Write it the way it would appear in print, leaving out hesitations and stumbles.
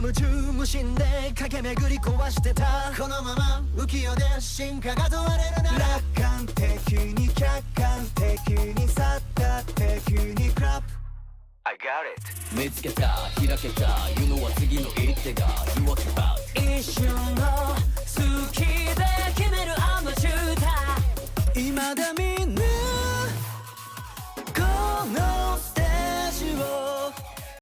無重無心で駆け巡り壊してた。このまま浮世で進化が問われるなら、楽観的に客観的に去った敵にクラップ I got it。 見つけた開けた You know は次の一手が You walk about 一瞬